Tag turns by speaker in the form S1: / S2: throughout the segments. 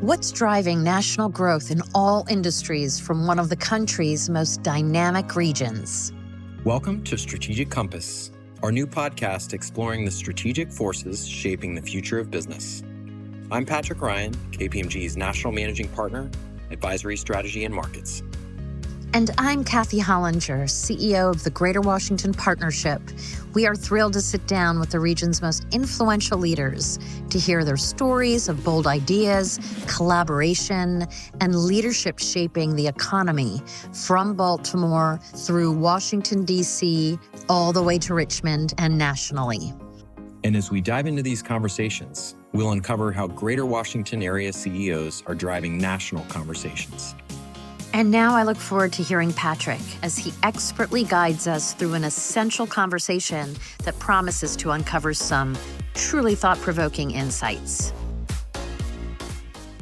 S1: What's driving national growth in all industries from one of the country's most dynamic regions?
S2: Welcome to Strategic Compass, our new podcast exploring the strategic forces shaping the future of business. I'm Patrick Ryan, KPMG's National Managing Partner, Advisory Strategy and Markets.
S1: And I'm Kathy Hollinger, CEO of the Greater Washington Partnership. We are thrilled to sit down with the region's most influential leaders to hear their stories of bold ideas, collaboration, and leadership shaping the economy from Baltimore through Washington, D.C., all the way to Richmond and nationally.
S2: And as we dive into these conversations, we'll uncover how Greater Washington area CEOs are driving national conversations.
S1: And now I look forward to hearing Patrick as he expertly guides us through an essential conversation that promises to uncover some truly thought-provoking insights.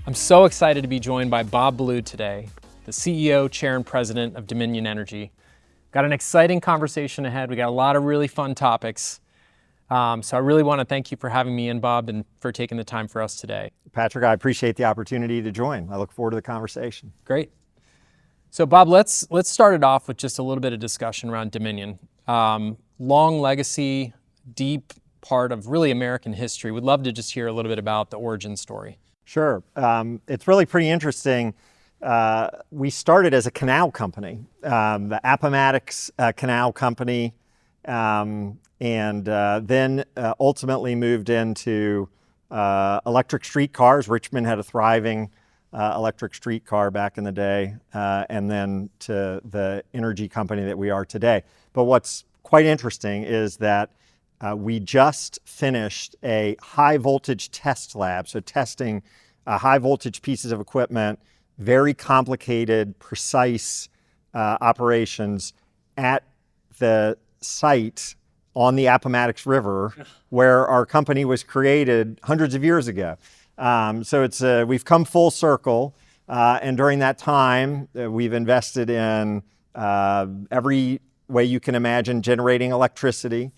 S3: I'm so excited to be joined by Bob Ballou today, the CEO, Chair, and President of Dominion Energy. Got an exciting conversation ahead. We got a lot of really fun topics. So I really want to thank you for having me in, Bob, and for taking the time for us today.
S4: Patrick, I appreciate the opportunity to join. I look forward to the conversation.
S3: Great. So Bob, let's start it off with just a little bit of discussion around Dominion. Long legacy, deep part of really American history. We'd love to just hear a little bit about the origin story.
S4: Sure. It's really pretty interesting. We started as a canal company, the Appomattox Canal Company, and then ultimately moved into electric streetcars. Richmond had a thriving electric streetcar back in the day, and then to the energy company that we are today. But what's quite interesting is that we just finished a high voltage test lab, so testing high voltage pieces of equipment, very complicated, precise operations at the site on the Appomattox River where our company was created hundreds of years ago. So we've come full circle, and during that time, we've invested in every way you can imagine, generating electricity,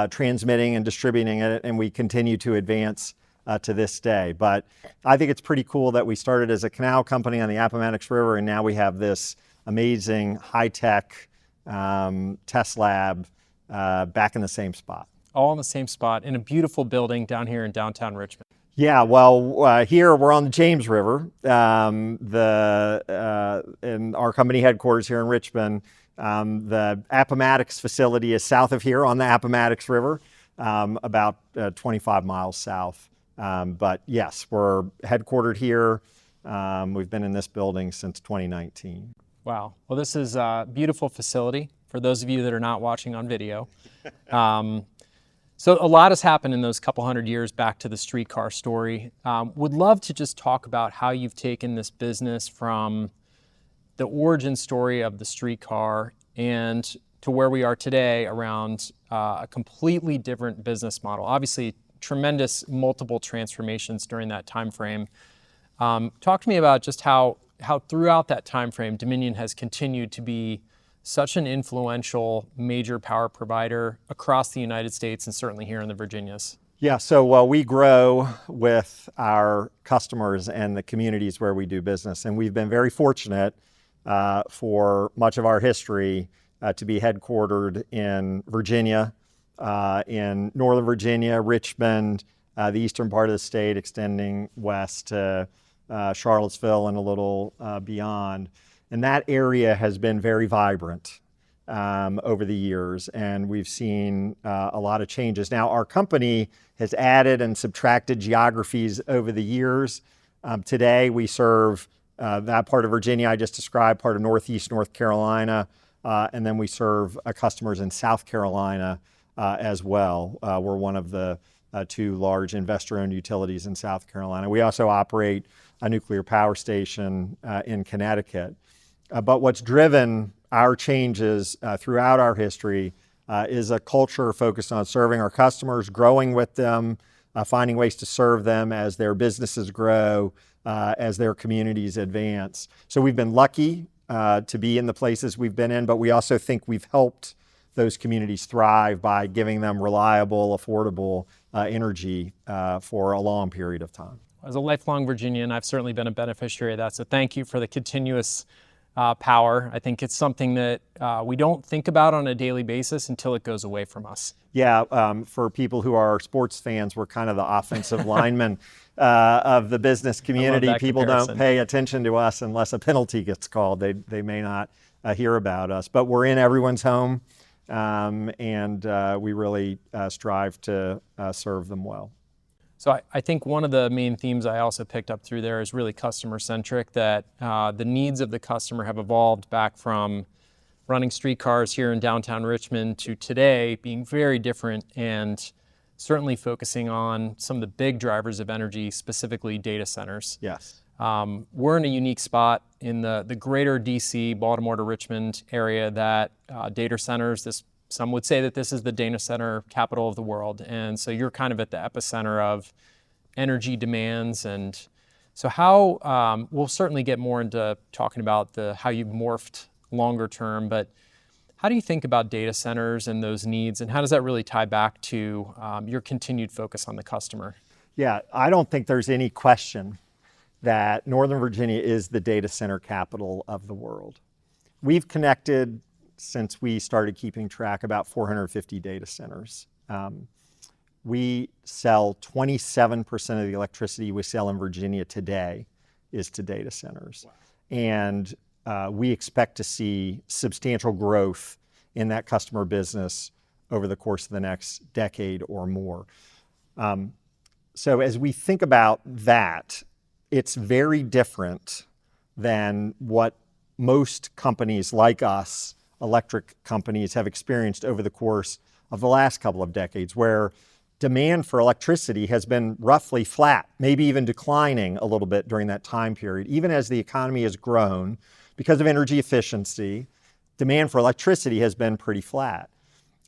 S4: transmitting and distributing it, and we continue to advance to this day. But I think it's pretty cool that we started as a canal company on the Appomattox River, and now we have this amazing high-tech test lab back in the same spot.
S3: All in the same spot, in a beautiful building down here in downtown Richmond.
S4: Yeah, well, here we're on the James River, in our company headquarters here in Richmond. The Appomattox facility is south of here on the Appomattox River, about 25 miles south. But yes, we're headquartered here. We've been in this building since 2019.
S3: Wow. Well, this is a beautiful facility for those of you that are not watching on video. So a lot has happened in those couple hundred years back to the streetcar story. Would love to just talk about how you've taken this business from the origin story of the streetcar and to where we are today around a completely different business model. Obviously, tremendous multiple transformations during that time frame. Talk to me about just how throughout that time frame, Dominion has continued to be such an influential major power provider across the United States and certainly here in the Virginias.
S4: Yeah, so we grow with our customers and the communities where we do business. And we've been very fortunate for much of our history to be headquartered in Virginia, in Northern Virginia, Richmond, the eastern part of the state, extending west to Charlottesville and a little beyond. And that area has been very vibrant over the years, and we've seen a lot of changes. Now, our company has added and subtracted geographies over the years. Today, we serve that part of Virginia I just described, part of Northeast North Carolina, and then we serve customers in South Carolina as well. We're one of the two large investor-owned utilities in South Carolina. We also operate a nuclear power station in Connecticut. But what's driven our changes throughout our history is a culture focused on serving our customers, growing with them, finding ways to serve them as their businesses grow, as their communities advance. So we've been lucky to be in the places we've been in, but we also think we've helped those communities thrive by giving them reliable, affordable energy for a long period of time.
S3: As a lifelong Virginian, I've certainly been a beneficiary of that. So thank you for the continuous power. I think it's something that we don't think about on a daily basis until it goes away from us.
S4: Yeah, for people who are sports fans, we're kind of the offensive linemen of the business community. People
S3: comparison.
S4: don't pay attention to us unless a penalty gets called. They may not hear about us, but we're in everyone's home, and we really strive to serve them well.
S3: So I think one of the main themes I also picked up through there is really customer-centric, that the needs of the customer have evolved back from running streetcars here in downtown Richmond to today being very different, and certainly focusing on some of the big drivers of energy, specifically data centers.
S4: Yes.
S3: We're in a unique spot in the greater DC, Baltimore to Richmond area that data centers, some would say that this is the data center capital of the world. And so you're kind of at the epicenter of energy demands. And so how, we'll certainly get more into talking about how you've morphed longer term, but how do you think about data centers and those needs, and how does that really tie back to your continued focus on the customer?
S4: Yeah, I don't think there's any question that Northern Virginia is the data center capital of the world. We've connected, since we started keeping track, about 450 data centers. We sell 27% of the electricity we sell in Virginia today is to data centers. Wow. And we expect to see substantial growth in that customer business over the course of the next decade or more. So as we think about that, it's very different than what most companies like us, electric companies, have experienced over the course of the last couple of decades, where demand for electricity has been roughly flat, maybe even declining a little bit during that time period. Even as the economy has grown, because of energy efficiency, demand for electricity has been pretty flat.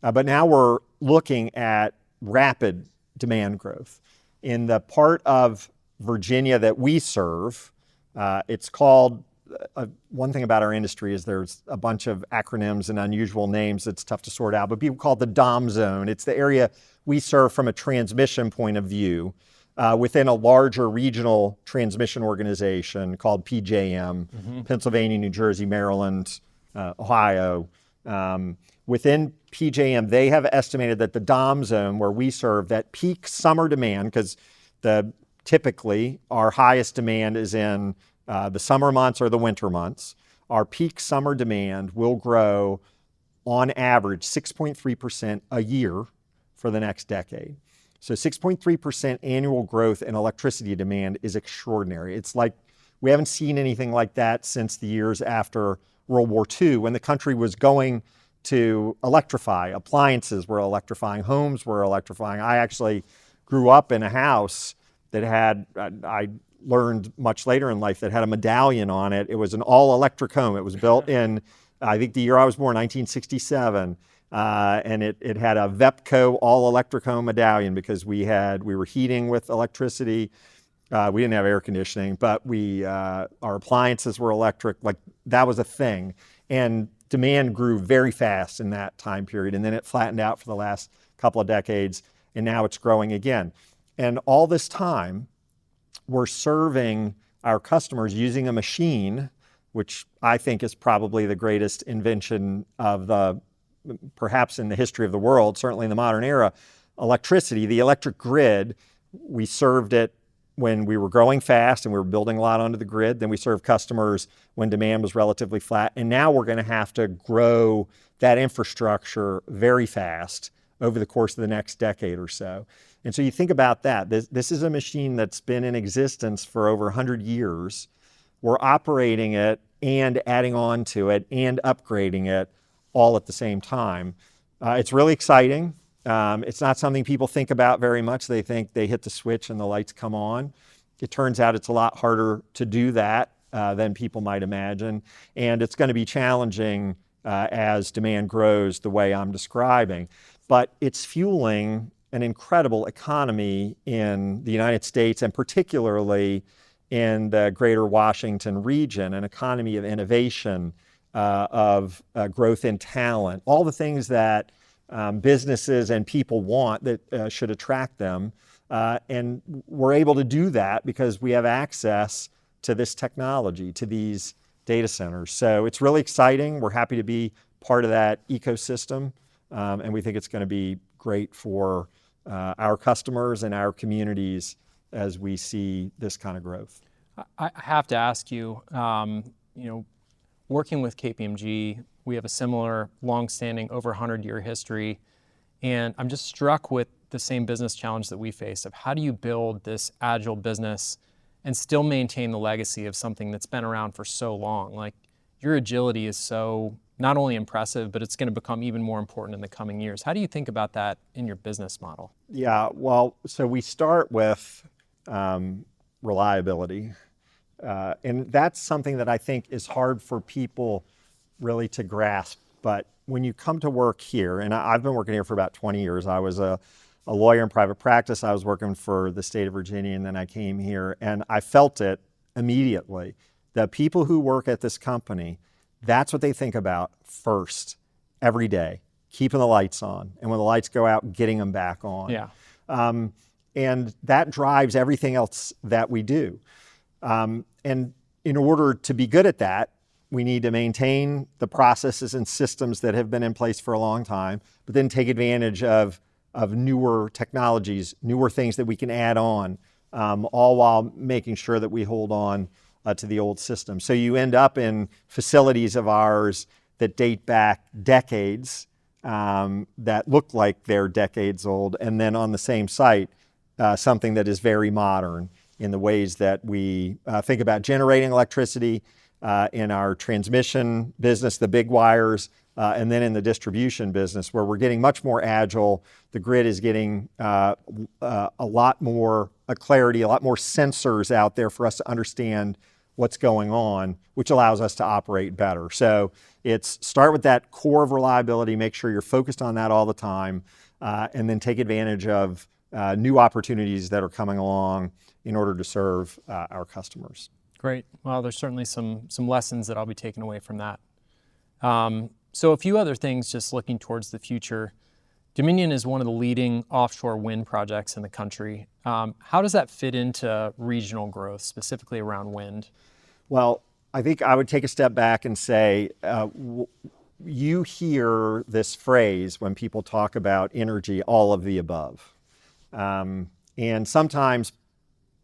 S4: But now we're looking at rapid demand growth. In the part of Virginia that we serve, it's called, one thing about our industry is there's a bunch of acronyms and unusual names that's tough to sort out, but people call it the DOM zone. It's the area we serve from a transmission point of view within a larger regional transmission organization called PJM, Pennsylvania, New Jersey, Maryland, Ohio. Within PJM, they have estimated that the DOM zone where we serve, that peak summer demand, because typically our highest demand is in the summer months or the winter months, our peak summer demand will grow on average 6.3% a year for the next decade. So 6.3% annual growth in electricity demand is extraordinary. It's like we haven't seen anything like that since the years after World War II, when the country was going to electrify. Appliances were electrifying, homes were electrifying. I actually grew up in a house that had, I learned much later in life, that had a medallion on it. It was an all-electric home. It was built in, I think the year I was born, 1967. And it had a VEPCO all-electric home medallion because we were heating with electricity. We didn't have air conditioning, but our appliances were electric. Like, that was a thing. And demand grew very fast in that time period. And then it flattened out for the last couple of decades, and now it's growing again. And all this time, we're serving our customers using a machine, which I think is probably the greatest invention of perhaps in the history of the world, certainly in the modern era, electricity. The electric grid, we served it when we were growing fast and we were building a lot onto the grid. Then we served customers when demand was relatively flat. And now we're going to have to grow that infrastructure very fast over the course of the next decade or so. And so you think about that. This is a machine that's been in existence for over 100 years. We're operating it and adding on to it and upgrading it all at the same time. It's really exciting. It's not something people think about very much. They think they hit the switch and the lights come on. It turns out it's a lot harder to do that than people might imagine. And it's going to be challenging as demand grows the way I'm describing. But it's fueling an incredible economy in the United States, and particularly in the greater Washington region, an economy of innovation, of growth in talent, all the things that businesses and people want that should attract them. And we're able to do that because we have access to this technology, to these data centers. So it's really exciting. We're happy to be part of that ecosystem. And we think it's going to be great for our customers and our communities as we see this kind of growth.
S3: I have to ask you, working with KPMG, we have a similar long-standing, over 100-year history, and I'm just struck with the same business challenge that we face of how do you build this agile business and still maintain the legacy of something that's been around for so long. Like, your agility is so not only impressive, but it's going to become even more important in the coming years. How do you think about that in your business model?
S4: Yeah, well, so we start with reliability. And that's something that I think is hard for people really to grasp. But when you come to work here, and I've been working here for about 20 years. I was a lawyer in private practice. I was working for the state of Virginia, and then I came here, and I felt it immediately. The people who work at this company, that's what they think about first, every day, keeping the lights on. And when the lights go out, getting them back on.
S3: Yeah.
S4: And that drives everything else that we do. And in order to be good at that, we need to maintain the processes and systems that have been in place for a long time, but then take advantage of newer technologies, newer things that we can add on, all while making sure that we hold on to the old system. So you end up in facilities of ours that date back decades, that look like they're decades old, and then on the same site, something that is very modern in the ways that we think about generating electricity in our transmission business, the big wires, and then in the distribution business, where we're getting much more agile. The grid is getting a lot more clarity, a lot more sensors out there for us to understand what's going on, which allows us to operate better. So it's start with that core of reliability, make sure you're focused on that all the time, and then take advantage of new opportunities that are coming along in order to serve our customers.
S3: Great. Well, there's certainly some lessons that I'll be taking away from that. So a few other things, just looking towards the future. Dominion is one of the leading offshore wind projects in the country. How does that fit into regional growth, specifically around wind?
S4: Well, I think I would take a step back and say, you hear this phrase when people talk about energy, all of the above. And sometimes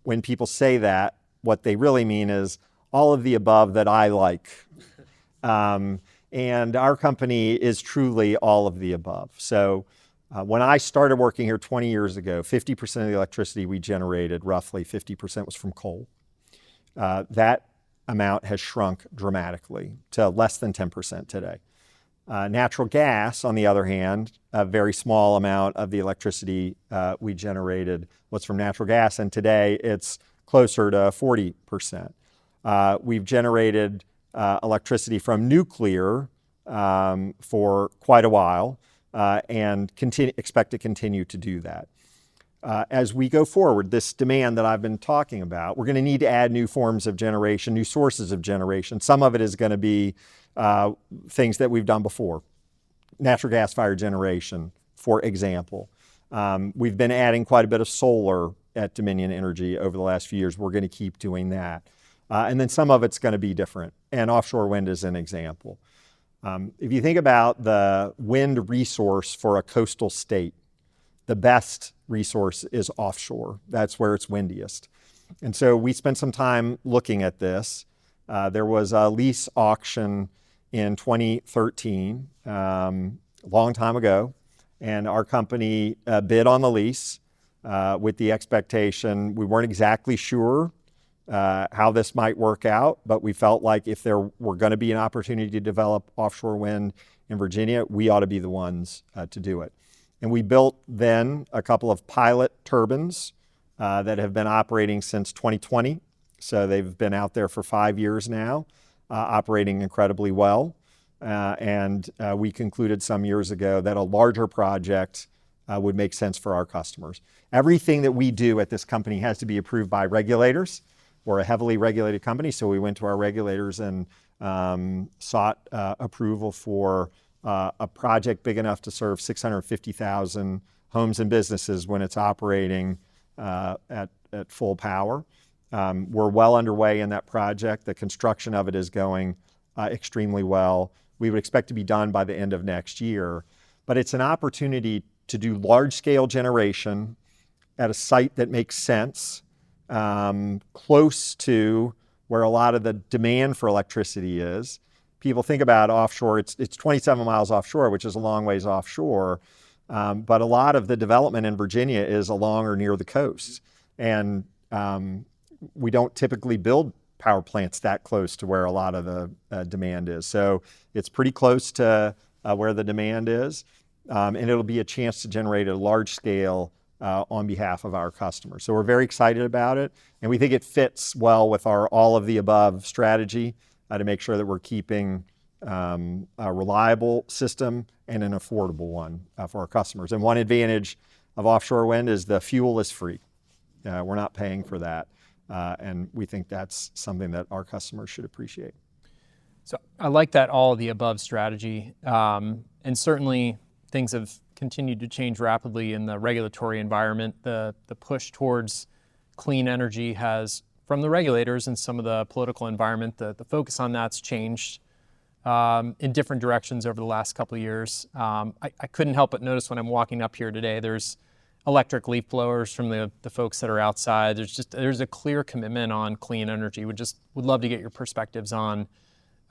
S4: when people say that, what they really mean is all of the above that I like. And our company is truly all of the above. So when I started working here 20 years ago, 50% of the electricity we generated, roughly 50%, was from coal. That amount has shrunk dramatically to less than 10% today. Natural gas, on the other hand, a very small amount of the electricity we generated was from natural gas, and today it's closer to 40%. We've generated electricity from nuclear for quite a while, and expect to continue to do that. As we go forward, this demand that I've been talking about, we're going to need to add new forms of generation, new sources of generation. Some of it is going to be things that we've done before. Natural gas-fired generation, for example. We've been adding quite a bit of solar at Dominion Energy over the last few years. We're going to keep doing that. And then some of it's going to be different. And offshore wind is an example. If you think about the wind resource for a coastal state, the best resource is offshore. That's where it's windiest. And so we spent some time looking at this. There was a lease auction in 2013, a long time ago, and our company bid on the lease with the expectation. We weren't exactly sure how this might work out, but we felt like if there were going to be an opportunity to develop offshore wind in Virginia, we ought to be the ones to do it. And we built then a couple of pilot turbines that have been operating since 2020. So they've been out there for 5 years now, operating incredibly well. And we concluded some years ago that a larger project would make sense for our customers. Everything that we do at this company has to be approved by regulators. We're a heavily regulated company, so we went to our regulators and sought approval for a project big enough to serve 650,000 homes and businesses when it's operating at full power. We're well underway in that project. The construction of it is going extremely well. We would expect to be done by the end of next year. But it's an opportunity to do large-scale generation at a site that makes sense, close to where a lot of the demand for electricity is. People think about offshore, it's 27 miles offshore, which is a long ways offshore, but a lot of the development in Virginia is along or near the coast. And we don't typically build power plants that close to where a lot of the demand is. So it's pretty close to where the demand is, and it'll be a chance to generate a large scale on behalf of our customers. So we're very excited about it, and we think it fits well with our all of the above strategy to make sure that we're keeping a reliable system and an affordable one for our customers. And one advantage of offshore wind is the fuel is free. We're not paying for that, and we think that's something that our customers should appreciate.
S3: So I like that all of the above strategy, and certainly things have continued to change rapidly in the regulatory environment. The push towards clean energy has, from the regulators and some of the political environment, the focus on that's changed in different directions over the last couple of years. I couldn't help but notice when I'm walking up here today, there's electric leaf blowers from the folks that are outside. There's a clear commitment on clean energy. Would love to get your perspectives on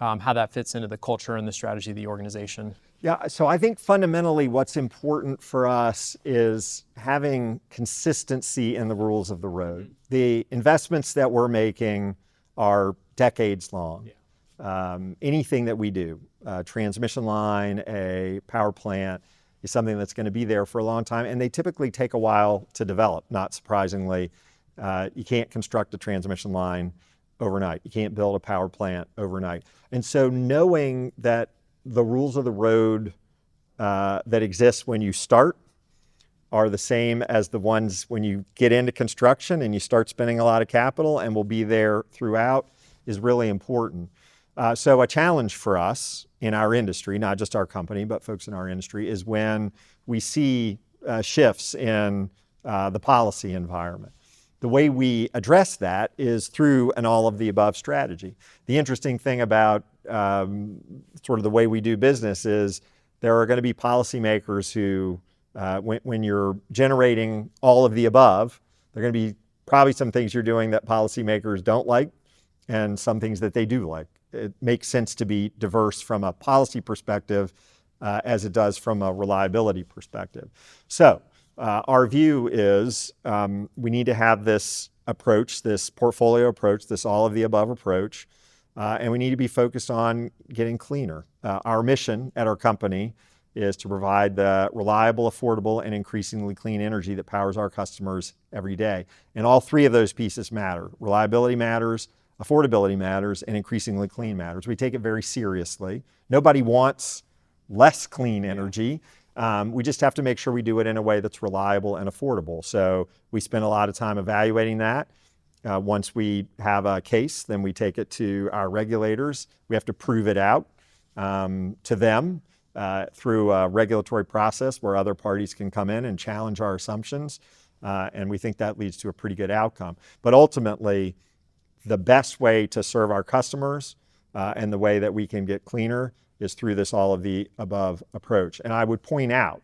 S3: how that fits into the culture and the strategy of the organization.
S4: Yeah, so I think fundamentally what's important for us is having consistency in the rules of the road. The investments that we're making are decades long. Anything that we do, a transmission line, a power plant, is something that's going to be there for a long time, and they typically take a while to develop, not surprisingly. You can't construct a transmission line overnight. You can't build a power plant overnight. And so knowing that the rules of the road that exist when you start are the same as the ones when you get into construction and you start spending a lot of capital and will be there throughout is really important. So a challenge for us in our industry, not just our company, but folks in our industry, is when we see shifts in the policy environment. The way we address that is through an all-of-the-above strategy. The interesting thing about sort of the way we do business is there are going to be policymakers who, when you're generating all of the above, there are going to be probably some things you're doing that policymakers don't like and some things that they do like. It makes sense to be diverse from a policy perspective as it does from a reliability perspective. So our view is we need to have this approach, this portfolio approach, this all-of-the-above approach, and we need to be focused on getting cleaner. Our mission at our company is to provide the reliable, affordable, and increasingly clean energy that powers our customers every day. And all three of those pieces matter. Reliability matters, affordability matters, and increasingly clean matters. We take it very seriously. Nobody wants less clean energy. We just have to make sure we do it in a way that's reliable and affordable. So we spend a lot of time evaluating that. Once we have a case, then we take it to our regulators. We have to prove it out to them through a regulatory process where other parties can come in and challenge our assumptions. And we think that leads to a pretty good outcome. But ultimately, the best way to serve our customers and the way that we can get cleaner is through this all-of-the-above approach. And I would point out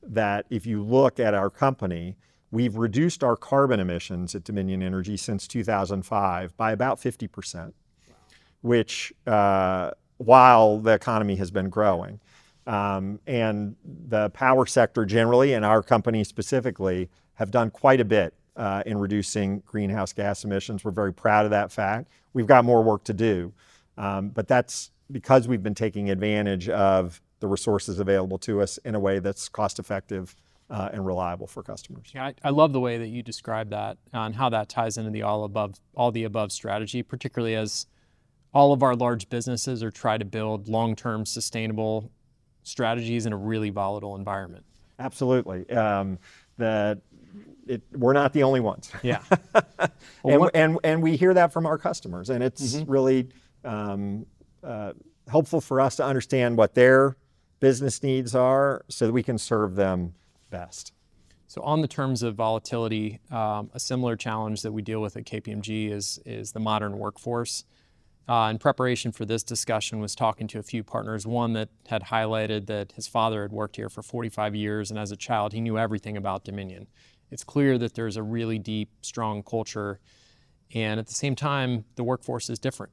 S4: that if you look at our company, we've reduced our carbon emissions at Dominion Energy since 2005 by about 50%, which while the economy has been growing. And the power sector generally, and our company specifically, have done quite a bit in reducing greenhouse gas emissions. We're very proud of that fact. We've got more work to do, but that's because we've been taking advantage of the resources available to us in a way that's cost-effective and reliable for customers.
S3: Yeah, I love the way that you describe that and how that ties into the all the above strategy, particularly as all of our large businesses are trying to build long-term sustainable strategies in a really volatile environment.
S4: Absolutely. We're not the only ones.
S3: Yeah.
S4: And we hear that from our customers, and it's really helpful for us to understand what their business needs are so that we can serve them best.
S3: So on the terms of volatility, a similar challenge that we deal with at KPMG is the modern workforce. In preparation for this discussion, was talking to a few partners, one that had highlighted that his father had worked here for 45 years, and as a child, he knew everything about Dominion. It's clear that there's a really deep, strong culture, and at the same time, the workforce is different.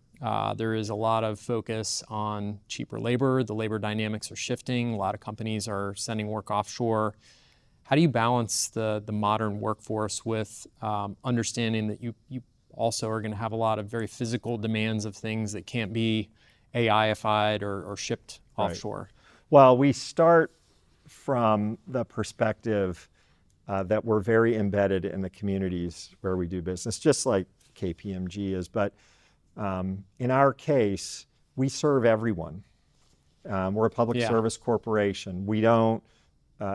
S3: There is a lot of focus on cheaper labor. The labor dynamics are shifting. A lot of companies are sending work offshore. How do you balance the modern workforce with understanding that you also are going to have a lot of very physical demands of things that can't be AIified or shipped offshore?
S4: Well, we start from the perspective that we're very embedded in the communities where we do business, just like KPMG is. But in our case, we serve everyone. We're a public service corporation. We don't,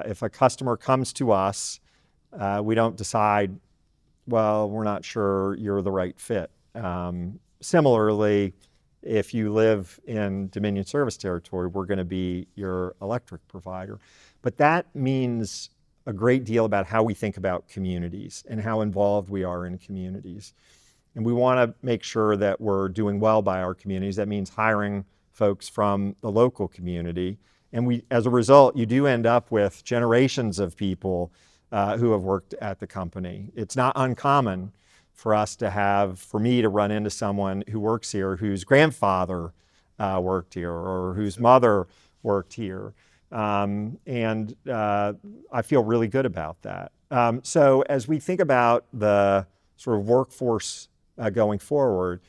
S4: if a customer comes to us, we don't decide, well, we're not sure you're the right fit. Similarly, if you live in Dominion service territory, we're going to be your electric provider. But that means a great deal about how we think about communities and how involved we are in communities. And we want to make sure that we're doing well by our communities. That means hiring folks from the local community. And as a result, you do end up with generations of people who have worked at the company. It's not uncommon for me to run into someone who works here whose grandfather worked here or whose mother worked here. And I feel really good about that. So as we think about the sort of workforce going forward,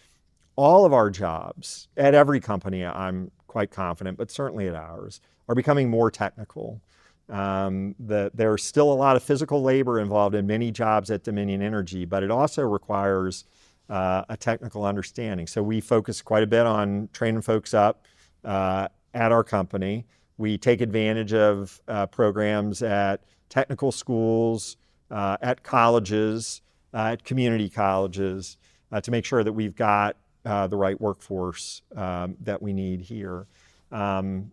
S4: all of our jobs at every company, I'm quite confident, but certainly at ours, are becoming more technical. There's still a lot of physical labor involved in many jobs at Dominion Energy, but it also requires a technical understanding. So we focus quite a bit on training folks up at our company. We take advantage of programs at technical schools, at colleges, at community colleges, to make sure that we've got the right workforce that we need here. And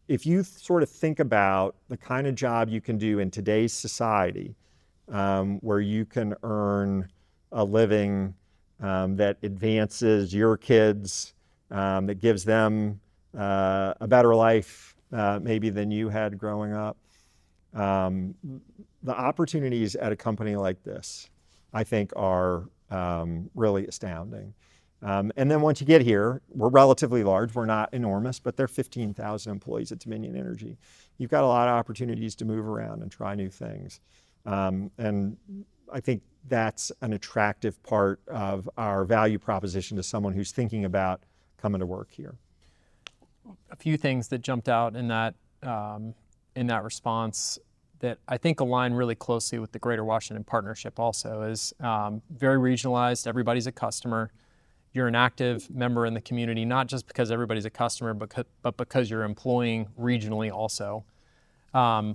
S4: if you sort of think about the kind of job you can do in today's society, where you can earn a living that advances your kids, that gives them a better life maybe than you had growing up, the opportunities at a company like this, I think, are really astounding. And then once you get here, we're relatively large. We're not enormous, but there are 15,000 employees at Dominion Energy. You've got a lot of opportunities to move around and try new things. And I think that's an attractive part of our value proposition to someone who's thinking about coming to work here.
S3: A few things that jumped out in that response that I think align really closely with the Greater Washington Partnership also is very regionalized. Everybody's a customer. You're an active member in the community, not just because everybody's a customer, but because you're employing regionally also. I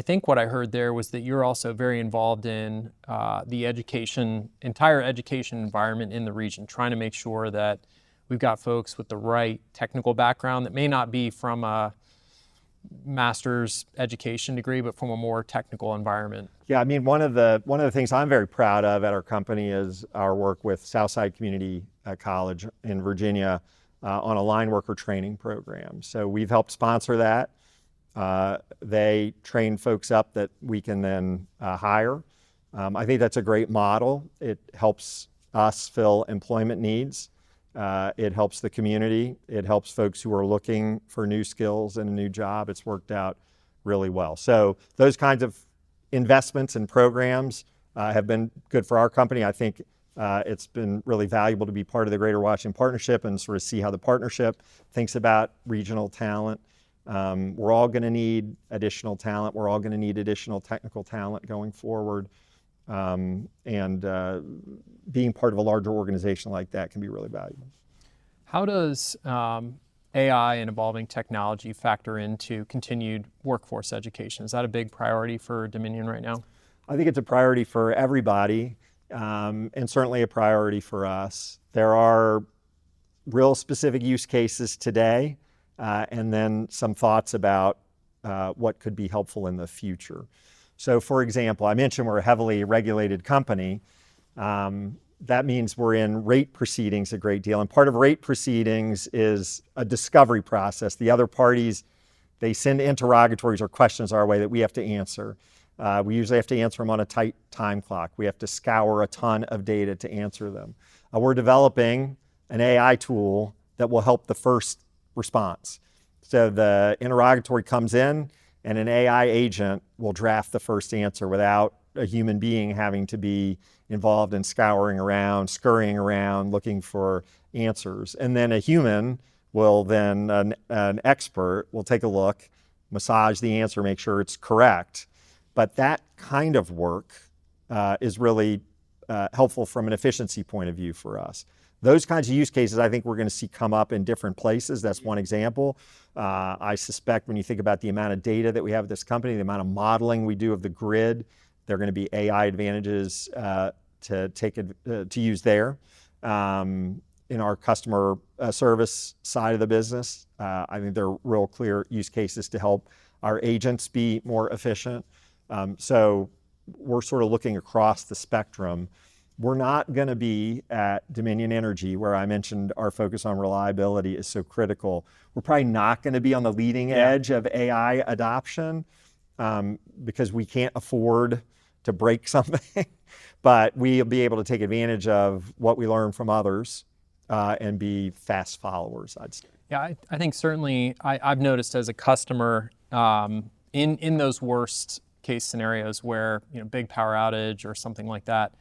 S3: think what I heard there was that you're also very involved in the entire education environment in the region, trying to make sure that we've got folks with the right technical background that may not be from a master's education degree, but from a more technical environment.
S4: Yeah, I mean, one of the things I'm very proud of at our company is our work with Southside Community College in Virginia on a line worker training program. So we've helped sponsor that. They train folks up that we can then hire. I think that's a great model. It helps us fill employment needs. It helps the community. It helps folks who are looking for new skills and a new job. It's worked out really well. So those kinds of investments and programs have been good for our company. I think it's been really valuable to be part of the Greater Washington Partnership and sort of see how the partnership thinks about regional talent. We're all going to need additional talent. We're all going to need additional technical talent going forward. Being part of a larger organization like that can be really valuable.
S3: How does AI and evolving technology factor into continued workforce education? Is that a big priority for Dominion right now?
S4: I think it's a priority for everybody, and certainly a priority for us. There are real specific use cases today, and then some thoughts about what could be helpful in the future. So for example, I mentioned we're a heavily regulated company. That means we're in rate proceedings a great deal. And part of rate proceedings is a discovery process. The other parties, they send interrogatories or questions our way that we have to answer. We usually have to answer them on a tight time clock. We have to scour a ton of data to answer them. We're developing an AI tool that will help the first response. So the interrogatory comes in and an AI agent will draft the first answer without a human being having to be involved in scouring around, scurrying around, looking for answers. And then a human will then, an expert will take a look, massage the answer, make sure it's correct. But that kind of work is really helpful from an efficiency point of view for us. Those kinds of use cases I think we're going to see come up in different places. That's one example. I suspect when you think about the amount of data that we have at this company, the amount of modeling we do of the grid, there are going to be AI advantages to use there. In our customer service side of the business, I think there are real clear use cases to help our agents be more efficient. So we're sort of looking across the spectrum. We're not going to be at Dominion Energy, where I mentioned our focus on reliability is so critical. We're probably not going to be on the leading edge of AI adoption because we can't afford to break something, but we'll be able to take advantage of what we learn from others and be fast followers, I'd say.
S3: Yeah, I think certainly I've noticed as a customer in those worst case scenarios where, big power outage or something like that,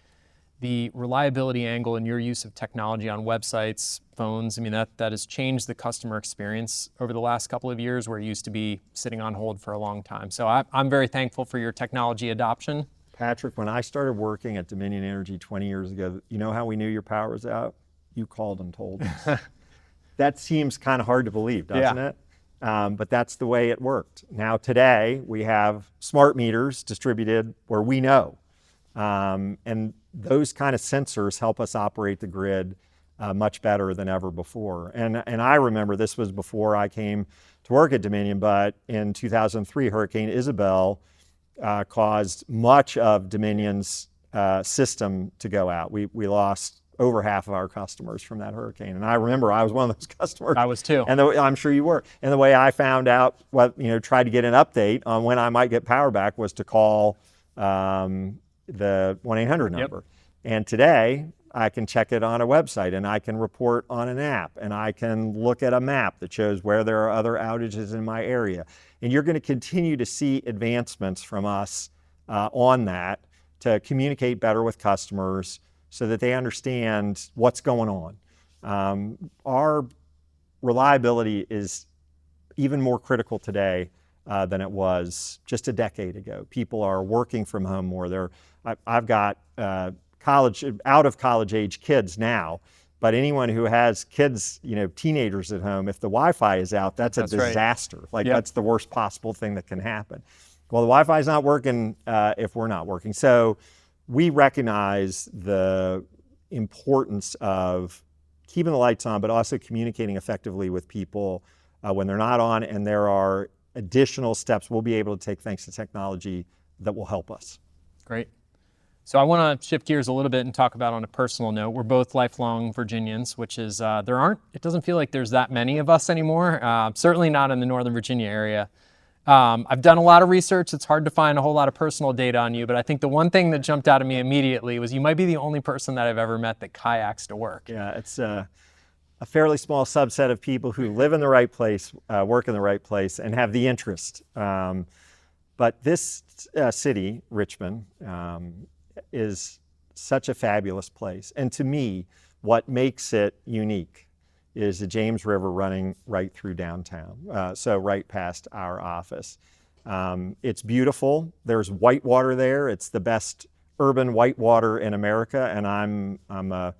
S3: the reliability angle and your use of technology on websites, phones, that has changed the customer experience over the last couple of years, where it used to be sitting on hold for a long time. So I'm very thankful for your technology adoption.
S4: Patrick, when I started working at Dominion Energy 20 years ago, you know how we knew your power was out? You called and told us. That seems kind of hard to believe, doesn't it? But that's the way it worked. Now today, we have smart meters distributed where we know. And those kind of sensors help us operate the grid much better than ever before. And I remember this was before I came to work at Dominion, but in 2003, Hurricane Isabel caused much of Dominion's system to go out. We lost over half of our customers from that hurricane. And I remember I was one of those customers.
S3: I was too.
S4: And I'm sure you were. And the way I found out tried to get an update on when I might get power back was to call the 1-800 number. Yep. And today I can check it on a website and I can report on an app and I can look at a map that shows where there are other outages in my area. And you're going to continue to see advancements from us on that to communicate better with customers so that they understand what's going on. Our reliability is even more critical today than it was just a decade ago. People are working from home more. I've got out of college age kids now, but anyone who has kids, teenagers at home, if the Wi-Fi is out, that's a disaster. Right. That's the worst possible thing that can happen. Well, the Wi-Fi is not working if we're not working. So we recognize the importance of keeping the lights on, but also communicating effectively with people when they're not on, and there are additional steps we'll be able to take thanks to technology that will help us.
S3: Great. So I want to shift gears a little bit and talk about on a personal note. We're both lifelong Virginians, which is, it doesn't feel like there's that many of us anymore, certainly not in the Northern Virginia area. I've done a lot of research. It's hard to find a whole lot of personal data on you, but I think the one thing that jumped out at me immediately was you might be the only person that I've ever met that kayaks to work.
S4: Yeah, it's a fairly small subset of people who live in the right place, work in the right place, and have the interest. But this city, Richmond, is such a fabulous place. And to me, what makes it unique is the James River running right through downtown, so right past our office. It's beautiful. There's whitewater there. It's the best urban whitewater in America, and I'm a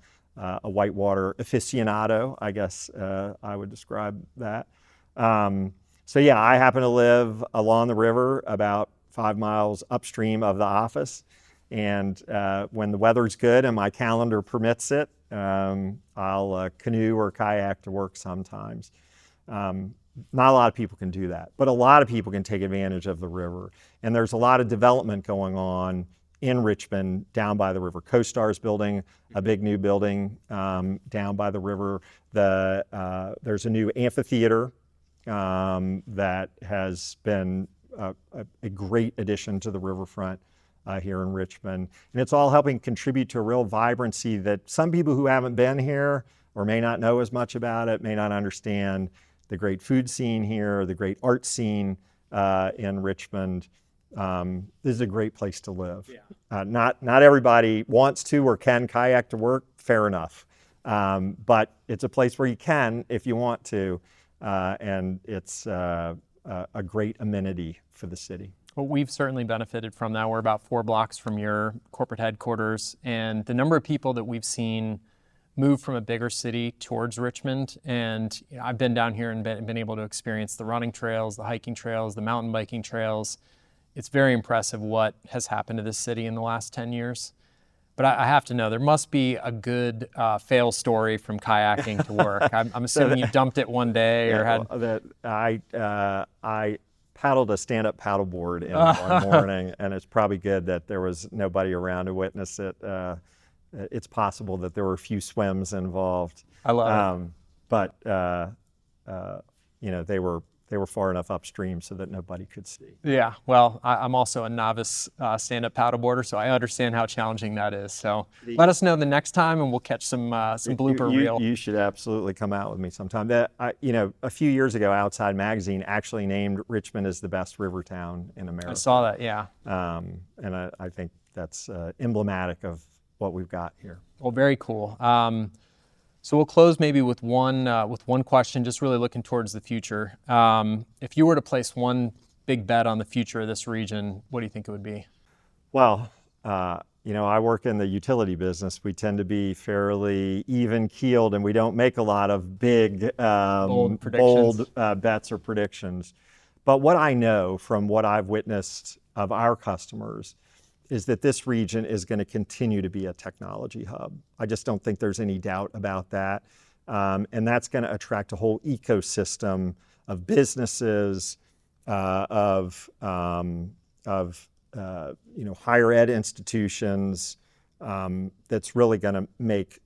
S4: whitewater aficionado, I guess I would describe that. So yeah, I happen to live along the river about 5 miles upstream of the office. And when the weather's good and my calendar permits it, I'll canoe or kayak to work sometimes. Not a lot of people can do that, but a lot of people can take advantage of the river. And there's a lot of development going on in Richmond down by the river. CoStar's building a big new building down by the river. There's a new amphitheater that has been a great addition to the riverfront here in Richmond. And it's all helping contribute to a real vibrancy that some people who haven't been here or may not know as much about it, may not understand the great food scene here, the great art scene in Richmond. This is a great place to live. Yeah. Not everybody wants to or can kayak to work, fair enough. But it's a place where you can if you want to, and it's a great amenity for the city.
S3: Well, we've certainly benefited from that. We're about 4 blocks from your corporate headquarters, and the number of people that we've seen move from a bigger city towards Richmond, and I've been down here and been able to experience the running trails, the hiking trails, the mountain biking trails. It's very impressive what has happened to this city in the last 10 years. But I have to know, there must be a good fail story from kayaking to work. I'm assuming you dumped it one day or had...
S4: I paddled a stand-up paddleboard in one morning, and it's probably good that there was nobody around to witness it. It's possible that there were a few swims involved.
S3: I love it.
S4: But they were far enough upstream so that nobody could see.
S3: Yeah, well, I'm also a novice stand-up paddleboarder, so I understand how challenging that is. So let us know the next time, and we'll catch some blooper reel.
S4: You should absolutely come out with me sometime. A few years ago, Outside Magazine actually named Richmond as the best river town in America.
S3: I saw that, yeah.
S4: And I think that's emblematic of what we've got here.
S3: Well, very cool. So we'll close maybe with one question, just really looking towards the future. If you were to place one big bet on the future of this region, what do you think it would be?
S4: Well, I work in the utility business. We tend to be fairly even-keeled, and we don't make a lot of big, bold bets or predictions. But what I know from what I've witnessed of our customers is that this region is going to continue to be a technology hub. I just don't think there's any doubt about that. And that's going to attract a whole ecosystem of businesses, of higher ed institutions, that's really going to make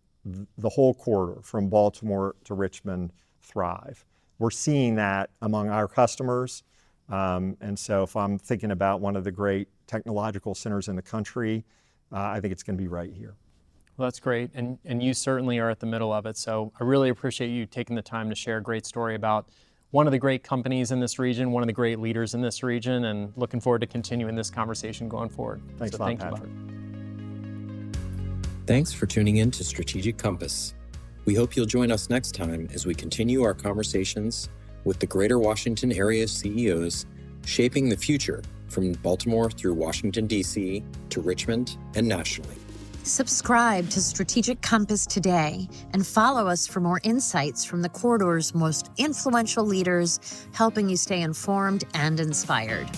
S4: the whole corridor from Baltimore to Richmond thrive. We're seeing that among our customers. And so if I'm thinking about one of the great technological centers in the country, I think it's going to be right here.
S3: Well, that's great. And you certainly are at the middle of it. So I really appreciate you taking the time to share a great story about one of the great companies in this region, one of the great leaders in this region, and looking forward to continuing this conversation going forward.
S4: Thanks a lot, Patrick.
S2: Thanks for tuning in to Strategic Compass. We hope you'll join us next time as we continue our conversations with the Greater Washington Area CEOs shaping the future from Baltimore through Washington, D.C. to Richmond and nationally.
S1: Subscribe to Strategic Compass today and follow us for more insights from the corridor's most influential leaders, helping you stay informed and inspired.